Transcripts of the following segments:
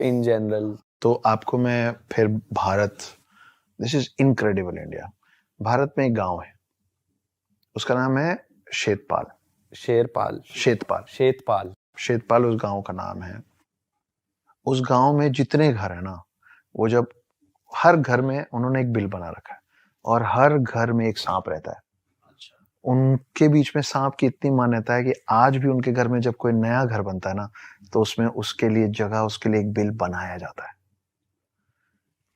In general? तो आपको मैं फिर this is incredible India. Bharat में एक गांव है, उसका नाम है शेतपाल। शेरपाल? शेतपाल शेतपाल? शेतपाल उस गांव का नाम है। उस गांव में जितने घर है ना, वो जब हर घर में उन्होंने एक बिल बना रखा है और हर घर में एक सांप रहता है। उनके बीच में सांप की इतनी मान्यता है कि आज भी उनके घर में जब कोई नया घर बनता है ना, तो उसमें उसके लिए जगह, उसके लिए एक बिल बनाया जाता है।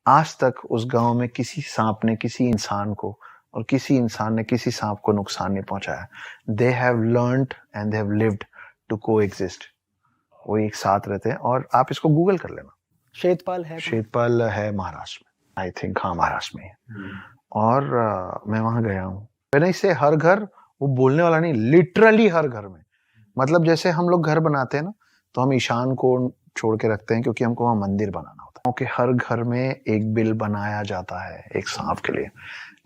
आज तक उस गांव में किसी सांप ने किसी इंसान को और किसी इंसान ने किसी सांप को नुकसान नहीं पहुंचाया। They have learned and they have lived to coexist. वो एक साथ रहते हैं और आप इसको गूगल कर लेना। शेतपाल है? शेतपाल है महाराष्ट्र में, आई थिंक। हाँ, महाराष्ट्र में है। और मैं वहां गया हूँ। मैंने इसे हर घर, वो बोलने वाला नहीं, लिटरली हर घर में, मतलब जैसे हम लोग घर बनाते हैं ना, तो हम ईशान को छोड़ के रखते हैं क्योंकि हमको वहां मंदिर बनाना होता है। क्योंकि हर घर में एक बिल बनाया जाता है एक सांप के लिए।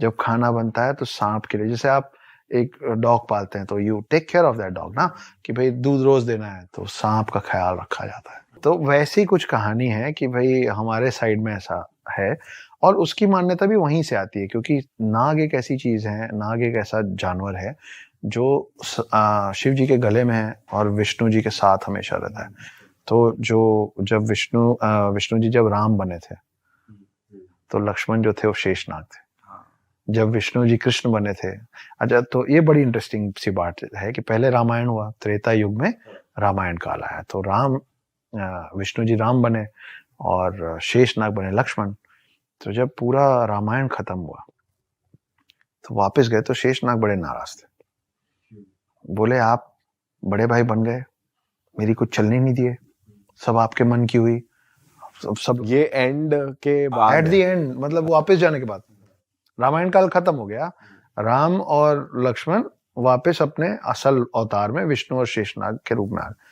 जब खाना बनता है तो सांप के लिए, जैसे आप एक डॉग पालते हैं तो you take care of that dog ना, कि भाई दूध रोज देना है तो सांप का ख्याल रखा जाता है। तो वैसी कुछ कहानी है कि भाई हमारे साइड में ऐसा है और उसकी मान्यता भी वहीं से आती है, क्योंकि नाग एक ऐसी चीज है, नाग एक ऐसा जानवर है जो शिव जी के गले में है और विष्णु जी के साथ हमेशा रहता है। तो जब विष्णु जी जब राम बने थे तो लक्ष्मण जो थे वो शेषनाग थे। जब विष्णु जी कृष्ण बने थे, अच्छा, तो ये बड़ी इंटरेस्टिंग सी बात है कि पहले रामायण हुआ, त्रेता युग में रामायण काल आया, तो विष्णु जी राम बने और शेषनाग बने लक्ष्मण। तो जब पूरा रामायण खत्म हुआ तो वापस गए तो शेषनाग बड़े नाराज थे। बोले, आप बड़े भाई बन गए, मेरी कुछ चलने नहीं दिए, सब आपके मन की हुई। सब ये एंड के बाद, एट द एंड, मतलब वापस जाने के बाद रामायण काल खत्म हो गया, राम और लक्ष्मण वापस अपने असल अवतार में विष्णु और शेषनाग के रूप में आ गए।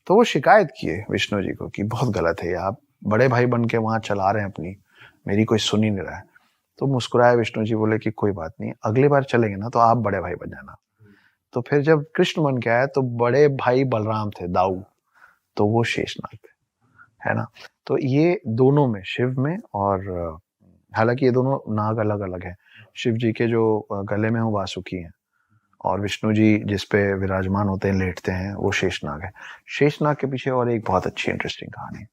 तो वो शिकायत किए विष्णु जी को कि बहुत गलत है, आप बड़े भाई बन के वहां चला रहे हैं अपनी, मेरी कोई सुन ही नहीं रहा है। तो मुस्कुराए विष्णु जी, बोले कि कोई बात नहीं, अगली बार चलेंगे ना तो आप बड़े भाई बन जाना। तो फिर जब कृष्ण बन के आया तो बड़े भाई बलराम थे, दाऊ, तो वो शेषनाग थे, है ना। तो ये दोनों में, शिव में और हालांकि ये दोनों नाग अलग अलग है। शिव जी के जो गले में वो वासुकी हैं और विष्णु जी जिस पे विराजमान होते हैं, लेटते हैं, वो शेषनाग है। शेषनाग के पीछे और एक बहुत अच्छी इंटरेस्टिंग कहानी है।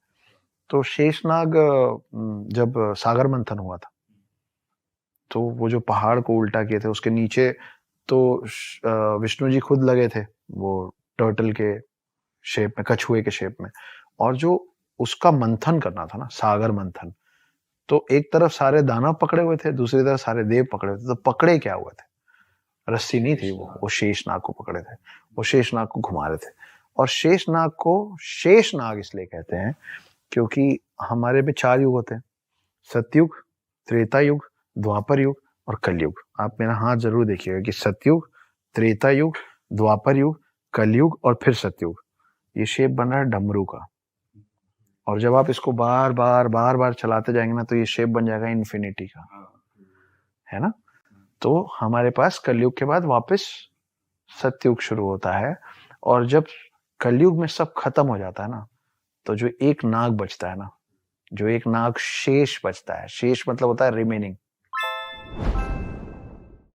तो शेषनाग जब सागर मंथन हुआ था तो वो जो पहाड़ को उल्टा किए थे उसके नीचे तो विष्णु जी खुद लगे थे, वो टर्टल के शेप में, कछुए के शेप में, और जो उसका मंथन करना था ना, सागर मंथन, तो एक तरफ सारे दानव पकड़े हुए थे, दूसरी तरफ सारे देव पकड़े हुए थे। तो पकड़े क्या हुए थे, रस्सी नहीं थी, वो शेषनाग को पकड़े थे, वो शेषनाग को घुमा रहे थे। और शेषनाग को शेषनाग इसलिए कहते हैं क्योंकि हमारे में 4 युग होते हैं, सतयुग, त्रेता युग, द्वापर युग और कलयुग। आप मेरा हाथ जरूर देखिएगा कि सतयुग, त्रेता युग, द्वापर युग, कलयुग और फिर सतयुग, ये शेप बन रहा है डमरू का। और जब आप इसको बार बार बार बार चलाते जाएंगे ना तो ये शेप बन जाएगा इन्फिनिटी का, है ना। तो हमारे पास कलयुग के बाद वापस सतयुग शुरू होता है, और जब कलयुग में सब खत्म हो जाता है ना, तो जो एक नाग बचता है ना, जो एक नाग शेष बचता है, शेष मतलब होता है रिमेनिंग,